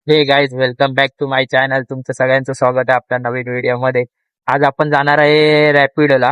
हे guys welcome back to my channel. तुमचं सगळ्यांचं स्वागत आहे आपल्या नवीन व्हिडिओमध्ये. आज आपण जाणार आहे रॅपिडोला.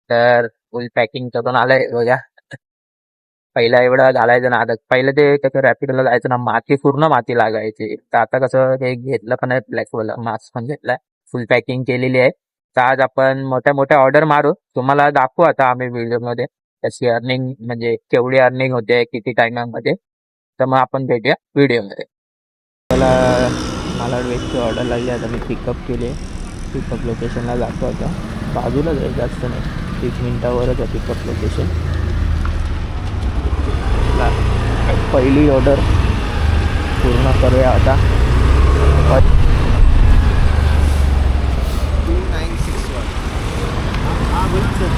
तर फुल पॅकिंग करून आलंय बघा. पहिला एवढं घालायचं ना, आता पहिलं ते कसं रॅपिडोला जायचं ना, माती पूर्ण माती लागायची. तर आता कसं ते घेतलं पण आहे, ब्लॅक मास्क पण घेतलाय, फुल पॅकिंग केलेली आहे. तर आज आपण मोठ्या मोठ्या ऑर्डर मारू, तुम्हाला दाखवू आता आम्ही व्हिडिओमध्ये त्याची अर्निंग, म्हणजे केवढी अर्निंग होते किती टायमामध्ये. तर मग आपण भेटूया व्हिडिओमध्ये. मला मला वेजची ऑर्डर लागली. आता मी पिकअप केले. पिकअप लोकेशनला जातो. आता बाजूलाच आहे, जास्त नाही, 30 मिनिटावरच आहे पिकअप लोकेशन. पहिली ऑर्डर पूर्ण करूया आता. 2961. हां बोला ना सर.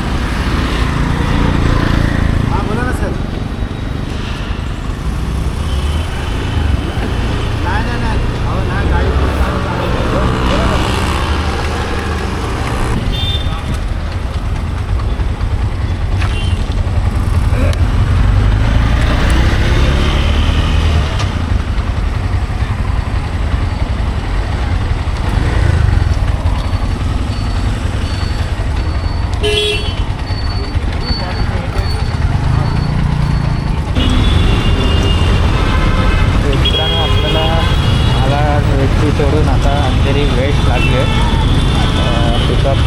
हां बोला ना सर. नाही अहो नाही गाडी मित्रांनो, मला वेटची सोडून आता अंधेरी वेट लागले पिकअप.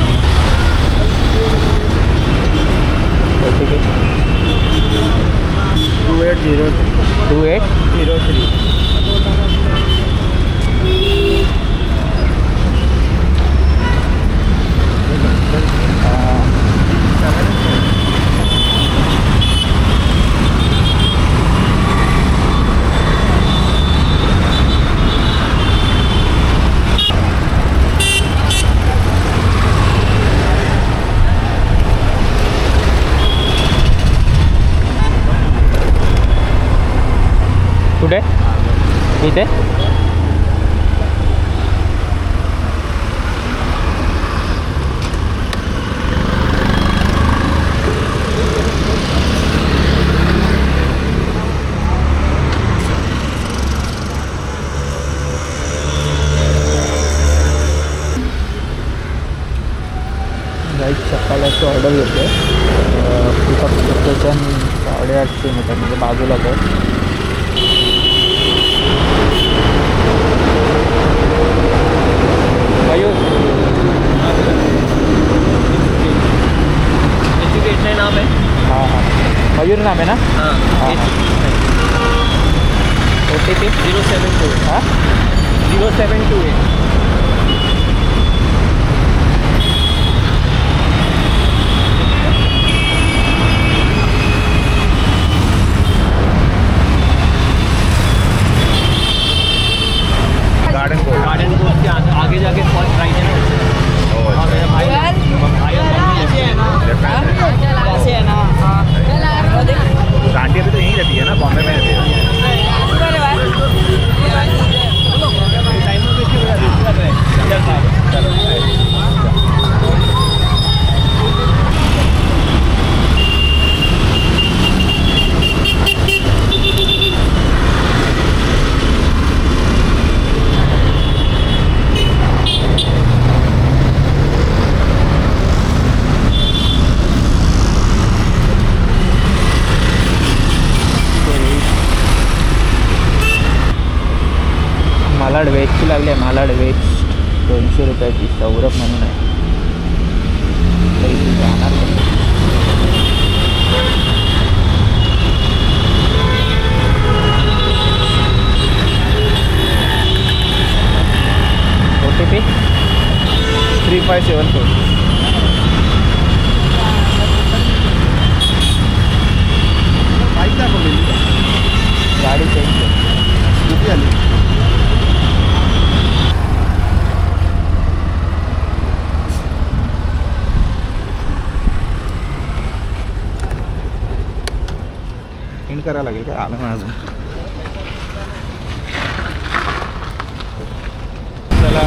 ठीक आहे, 2803. कुठे इथे सकाळची ऑर्डर घेते. पिकअप लोकेशन 850 मीटर, म्हणजे बाजूलाच आहे. मयूर नाम है। हाँ हाँ, मयूर नाम है ना. हाँ OTP 072 हाँ 0728 गार्डन कोर्ट के आगे जाके फर्स्ट राइट है ना। और मेरा भाई ऐसे है ना, ऐसे है ना। आंटी अभी तो यहीं रहती है ना, बॉम्बे में रहती है। टाइम में किसी लग रहा है। मालाड वेजची लागली आहे. मालाड वेज 200 रुपयाची. सौरभ म्हणून आहे. पैसे जाणार कसं? OTP 3574. बाईक दाखवलेली का? गाडी चेंज आहे. किती आली? एंड करायला लागेल का? आलं माझं. चला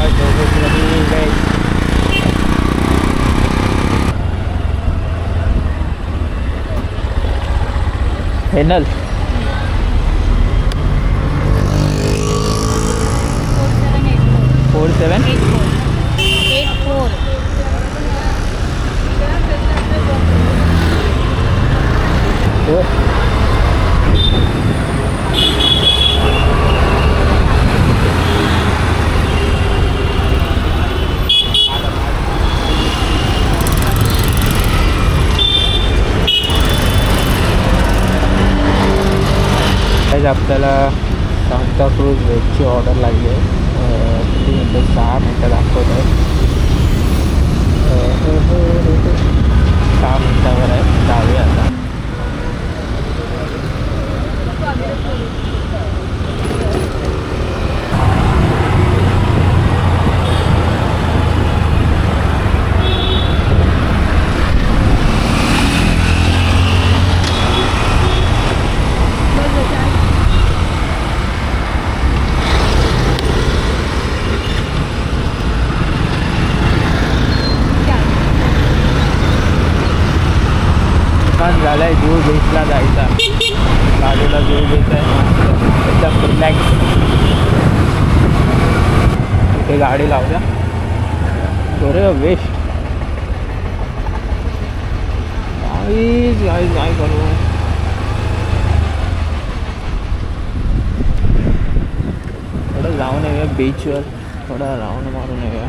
हेनल 47 84. आज आपल्याला सांताक्रूज व्हेजची ऑर्डर लागली आहे. किती मिनटं 6 मिनटं दाखवत आहे. 6 मिनटावर आहे. जाऊया आता. झालाय जीव बीचला जायचा. बाजूला जीव बीच आहे. एकदम रिलॅक्स. इथे गाडी लावूया. अरे वेस्ट काय करू. थोडं जाऊन येऊया बीचवर. थोडा राऊंड मारून येऊया.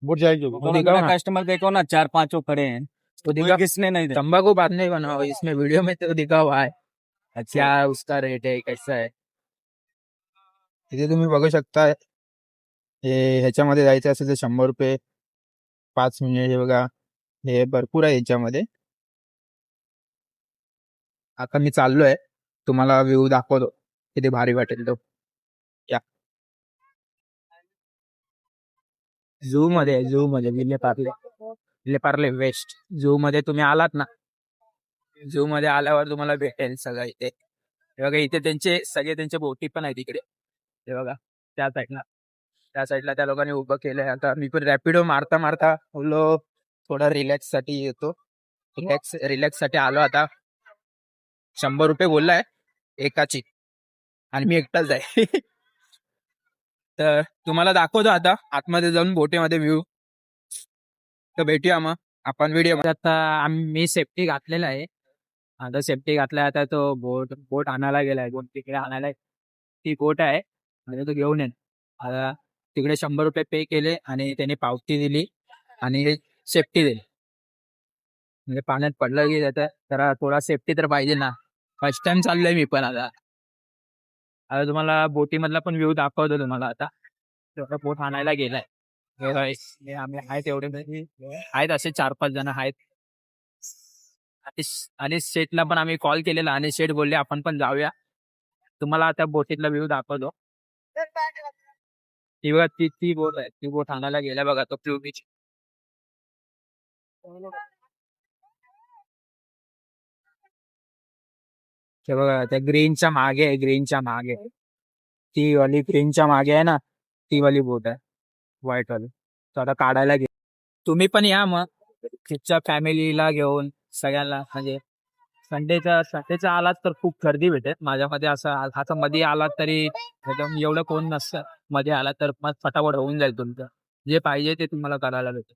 बोट जाएगी वो दिखाओ ना. कस्टमर देखो ना 4-5 खड़े हैं, तो कोई दिखा. किसने नहीं देखा। तंबाकू बाद नहीं बनाओ. इसमें वीडियो में तो दिखा हुआ है. अच्छा क्या उसका रेट है, कैसा है. इथे तुम्ही बघू शकता. हे ह्याच्यामध्ये जायचं असेल तर 100 रुपये 5 मिनिट. हे बघा हे भरपूर आहे ह्याच्यामध्ये. आता मी चाललोय. तुम्हाला व्ह्यू दाखवतो किती भारी वाटेल तो. झू मध्ये विलेपार्ले वेस्ट झू मध्ये तुम्ही आलात ना. झू मध्ये आल्यावर तुम्हाला भेटेल सगळं इथे. हे बघा इथे त्यांचे बोटी पण आहेत इकडे. हे बघा त्या साईडला त्या लोकांनी उभं केलंय. आता मी पण रॅपिडो मारता बोललो थोडा रिलॅक्स साठी येतो. रिलॅक्स साठी आलो. आता 100 रुपये बोललाय एकाची आणि मी एकटाच आहे. तर तुम्हाला दाखवतो आता आतमध्ये जाऊन बोटीमध्ये व्ह्यू. तर भेटूया मग आपण व्हिडिओ. आता मी सेफ्टी घातलेला आहे. आता सेफ्टी घातलाय. आता तो बोट आणायला गेलाय. बोट तिकडे आणायला. ती बोट आहे म्हणजे तो घेऊन येईल. आता तिकडे 100 रुपये पे केले आणि त्याने पावती दिली आणि सेफ्टी दिली. म्हणजे पाण्यात पडलं की जरा थोडा सेफ्टी तर पाहिजे ना. फर्स्ट टाइम चाललोय मी पण. आता तुम्हाला बोटीमधला पण व्ह्यू दाखवतो तुम्हाला. आता तेवढा बोट आणायला गेलाय. आम्ही आहेत एवढे आहेत असे 4-5 जण आहेत. आणि शेठला पण आम्ही कॉल केलेला आणि शेठ बोलले आपण पण जाऊया. तुम्हाला आता बोटीतला व्ह्यू दाखवतो. ती बघा ती बोट आहे. ती बोट आणायला गेल्या बघा तो ब्लू बीच. हे बघा त्या ग्रीनच्या मागे आहे. ती वाली ग्रीनच्या मागे आहे ना. ती वाली बोट आहे व्हाईट वाली. तर आता काढायला तुम्ही पण या मग तुमच्या फॅमिलीला घेऊन सगळ्यांना. म्हणजे संडेचा आलात तर खूप गर्दी भेटेल. माझ्यामध्ये आता मध्ये आलात तरी एकदम एवढं कोण नसतं. मध्ये आलात तर मग फटाफट होऊन जाईल तुमचं. जे पाहिजे ते तुम्हाला करायला भेटेल.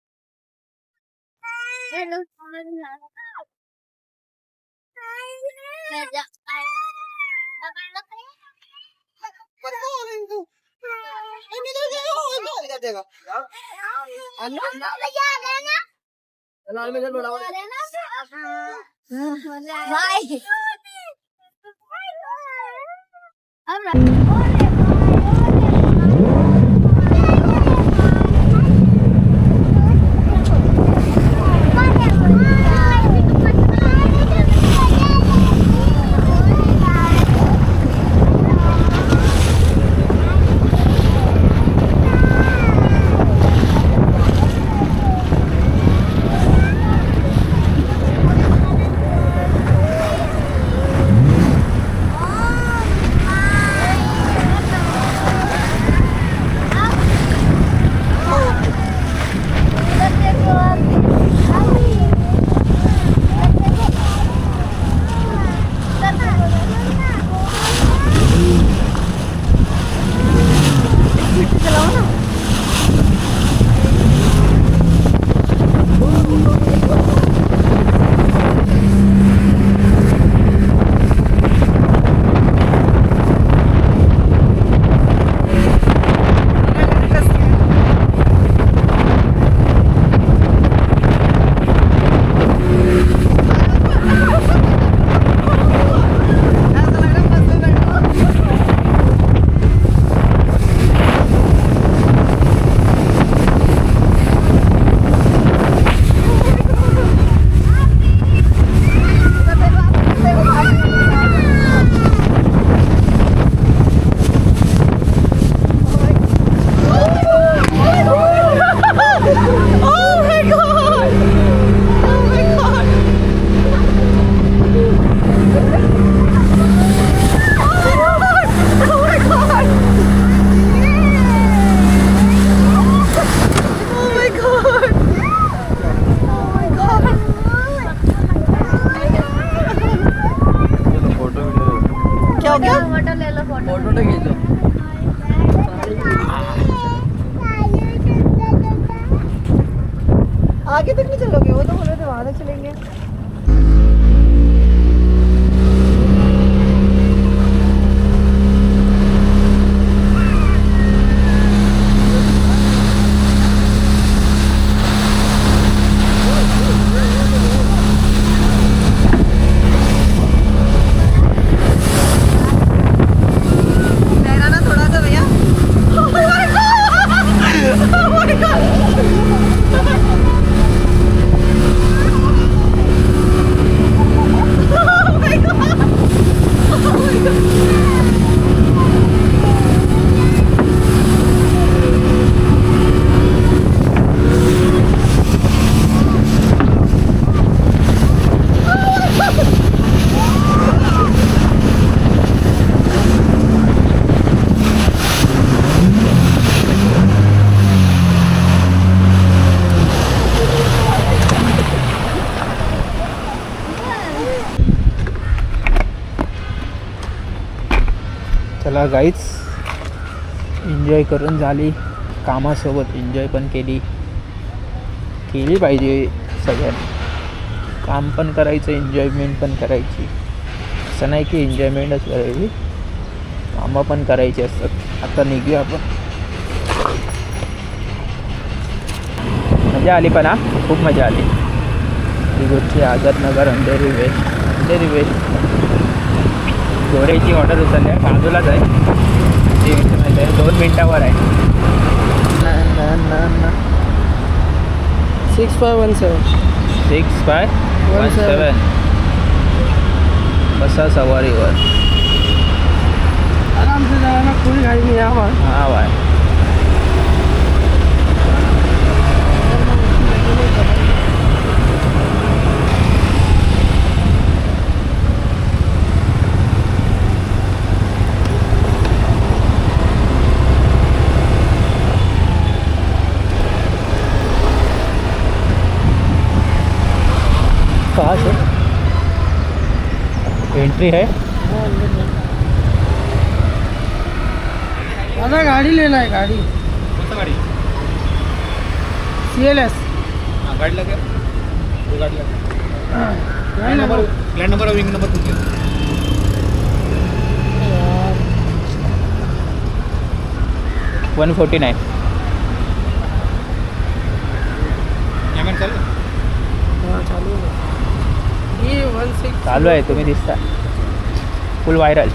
फोटो घ्यायचो. आगे तक नहीं चलोगे, वो तो बोले थे वहां तक चलेंगे. चला गाईच, एन्जॉय करून झाली. कामासोबत एन्जॉय पण केली पाहिजे सगळ्यांनी. काम पण करायचं, एन्जॉयमेंट पण करायची. असं नाही की एन्जॉयमेंटच करायची, कामं पण करायची असतात. आता निघूया आपण. मजा आली पण हा, खूप मजा आली. गोष्टी आझादनगर अंधेरी वेस्ट गोरेची ऑर्डर उचलली आहे, बाजूलाच आहे. ते माहिती आहे 2 मिनिटावर आहे. 6517. 6517 बसा सवारीवर. आराम से जाना, कोई गाड़ी नहीं आवा. हा बाय. कहाँ से एंट्री है? दादा गाड़ी लेना है, गाड़ी कौन सा गाड़ी? CLS. हाँ गाड़ी लगे, वो गाड़ी लगे. नहीं ना प्लान नंबर और विंग नंबर पूछ लिया. 149. पेमेंट चालू? हाँ चालू है. ये 16 चालू आहे, तुम्ही दिसता फुल व्हायरल.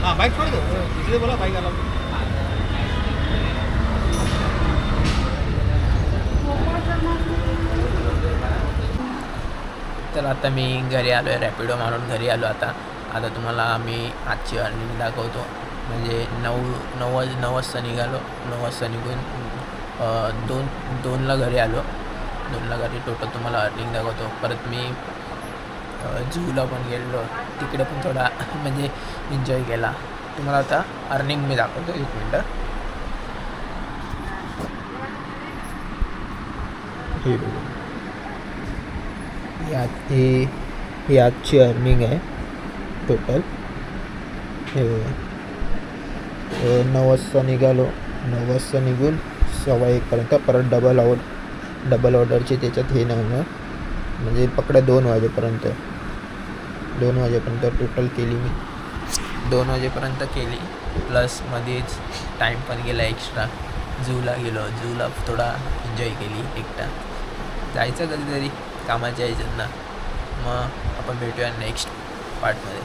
हाँ बाइक छोड़ दो, इसलिए बोला बाइक अलाउ. तर आता मी घरी आलो आहे, रॅपिडो मारून घरी आलो. आता तुम्हाला मी आजची अर्निंग दाखवतो. म्हणजे 9 वाजता निघालो. 9 वाजता निघून दोनला घरी आलो. 2ला घरी टोटल तुम्हाला अर्निंग दाखवतो. परत मी झूला पण गेलो, तिकडे पण थोडा म्हणजे एन्जॉय केला. तुम्हाला आता अर्निंग मी दाखवतो. 1 मिनटं. ही आजची अर्निंग आहे टोटल. 9 वाजता निघालो. 9 वाजता निघून 1:15 परत डबल ऑर्डरची त्याच्यात हे नव्हतं, म्हणजे पकडा 2 वाजेपर्यंत टोटल केली मी. 2 वाजेपर्यंत केली. प्लस मध्येच टाईम पण गेला एक्स्ट्रा. झूला गेलो, झूला थोडा एन्जॉय केली एकटा. जायचं कधीतरी कामाच्या ह्याच्यातनं. मग आपण भेटूया नेक्स्ट पार्टमध्ये.